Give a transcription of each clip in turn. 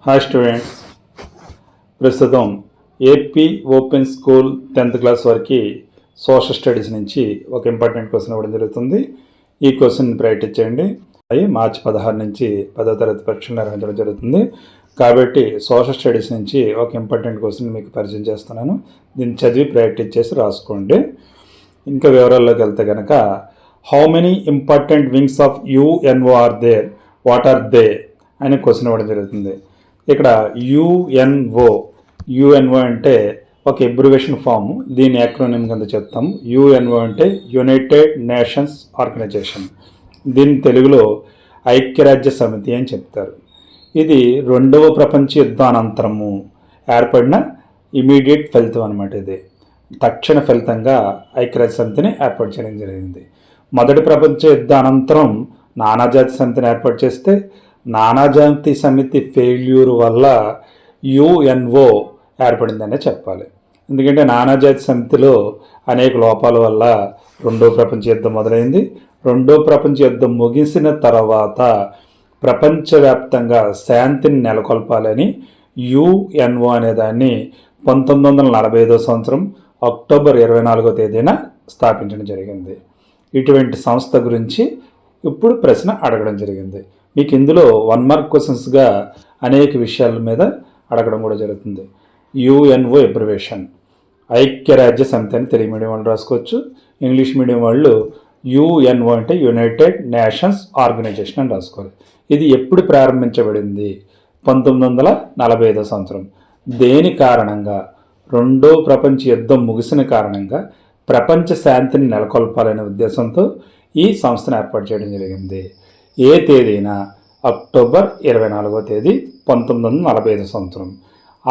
Hi students, ప్రస్తుతం AP open school 10th class వరకు social studies నుంచి ఒక ఇంపార్టెంట్ క్వశ్చన్ ఇవ్వడం జరుగుతుంది. ఈ క్వశ్చన్ ప్రాక్టీస్ చేయండి. అవి మార్చి 16 నుంచి 10వ తరగతి పరీక్షలు నిర్వహించడం జరుగుతుంది. కాబట్టి సోషల్ స్టడీస్ నుంచి ఒక ఇంపార్టెంట్ క్వశ్చన్ మీకు పరిచయం చేస్తున్నాను. దీన్ని చదివి ప్రాక్టీస్ చేసి రాసుకోండి. ఇంకా వివరాల్లోకి వెళ్తే కనుక, how many important wings of UNO are there, what are they అనే క్వశ్చన్ ఇవ్వడం జరుగుతుంది. ఇక్కడ యుఎన్ఓ అంటే ఒక ఎబ్రివేషన్ ఫామ్. దీని యాక్రోనిమ్ కింద చెప్తాము. యుఎన్ఓ అంటే యునైటెడ్ నేషన్స్ ఆర్గనైజేషన్. దీని తెలుగులో ఐక్యరాజ్య సమితి అని చెప్తారు. ఇది 2వ ప్రపంచ యుద్ధానంతరము ఏర్పడిన ఇమీడియట్ ఫలితం అనమాట. ఇది తక్షణ ఫలితంగా ఐక్యరాజ్య సమితిని ఏర్పాటు చేయడం జరిగింది. మొదటి ప్రపంచ యుద్ధానంతరం నానాజాతి సమితిని ఏర్పాటు చేస్తే, నానాజాతి సమితి ఫెయిల్యూర్ వల్ల యుఎన్ఓ ఏర్పడిందనే చెప్పాలి. ఎందుకంటే నానాజాతి సమితిలో అనేక లోపాల వల్ల 2వ ప్రపంచ యుద్ధం మొదలైంది. 2వ ప్రపంచ యుద్ధం ముగిసిన తర్వాత ప్రపంచవ్యాప్తంగా శాంతిని నెలకొల్పాలని యుఎన్ఓ అనేదాన్ని 1945వ సంవత్సరం అక్టోబర్ 24వ తేదీన స్థాపించడం జరిగింది. ఇటువంటి సంస్థ గురించి ఇప్పుడు ప్రశ్న అడగడం జరిగింది. మీకు ఇందులో 1 మార్క్ క్వశ్చన్స్గా అనేక విషయాల మీద అడగడం కూడా జరుగుతుంది. యుఎన్ఓ ఎబ్రివేషన్, ఐక్యరాజ్య సమితి అని తెలుగు మీడియం వాళ్ళు రాసుకోవచ్చు. ఇంగ్లీష్ మీడియం వాళ్ళు యుఎన్ఓ అంటే యునైటెడ్ నేషన్స్ ఆర్గనైజేషన్ అని రాసుకోవాలి. ఇది ఎప్పుడు ప్రారంభించబడింది? 1945వ సంవత్సరం. దేని కారణంగా? 2వ ప్రపంచ యుద్ధం ముగిసిన కారణంగా ప్రపంచ శాంతిని నెలకొల్పాలనే ఉద్దేశంతో ఈ సంస్థను ఏర్పాటు చేయడం జరిగింది. ఏ తేదీన? అక్టోబర్ 24వ తేదీ 1945 సంవత్సరం.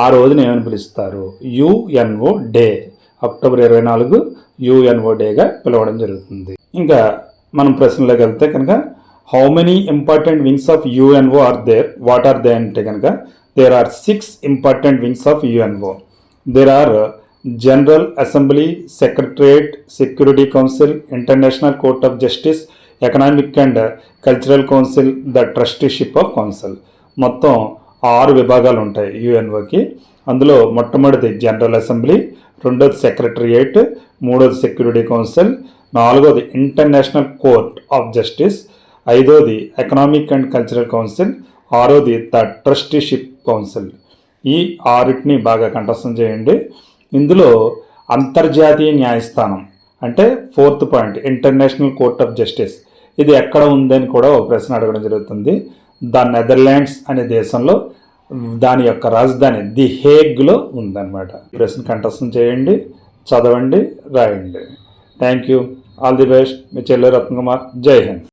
ఆ రోజున ఏమని పిలుస్తారు? UNO day. అక్టోబర్ 24 యుఎన్ఓ డేగా పిలవడం జరుగుతుంది. ఇంకా మనం ప్రశ్నలోకి వెళ్తే కనుక, how many important wings of UNO are there, what are they అంటే కనుక, there are 6 important wings of UNO. There are general assembly, secretariat, security council, international court of justice, economic and cultural council, the trusteeship of council. మొత్తం 6 విభాగాలు ఉంటాయి యుఎన్ఓకి. అందులో మొట్టమొదటిది general assembly, 2వది secretariat, 3వది సెక్యూరిటీ కౌన్సిల్, 4వది ఇంటర్నేషనల్ కోర్ట్ ఆఫ్ జస్టిస్, 5వది ఎకనామిక్ అండ్ కల్చరల్ కౌన్సిల్, 6వది ద ట్రస్టీషిప్ కౌన్సిల్. ఈ 6టిని బాగా కంఠస్థం చేయండి. ఇందులో అంతర్జాతీయ న్యాయస్థానం అంటే 4th point, international court of justice, ఇది ఎక్కడ ఉందని కూడా ఒక ప్రశ్న అడగడం జరుగుతుంది. ద నెదర్లాండ్స్ అనే దేశంలో, దాని యొక్క రాజధాని ది హేగ్లో ఉందన్నమాట. ప్రశ్న కంఠస్థం చేయండి, చదవండి, రాయండి. Thank you. All the best. మీ చెల్లె రత్నకుమార్. జై హింద్.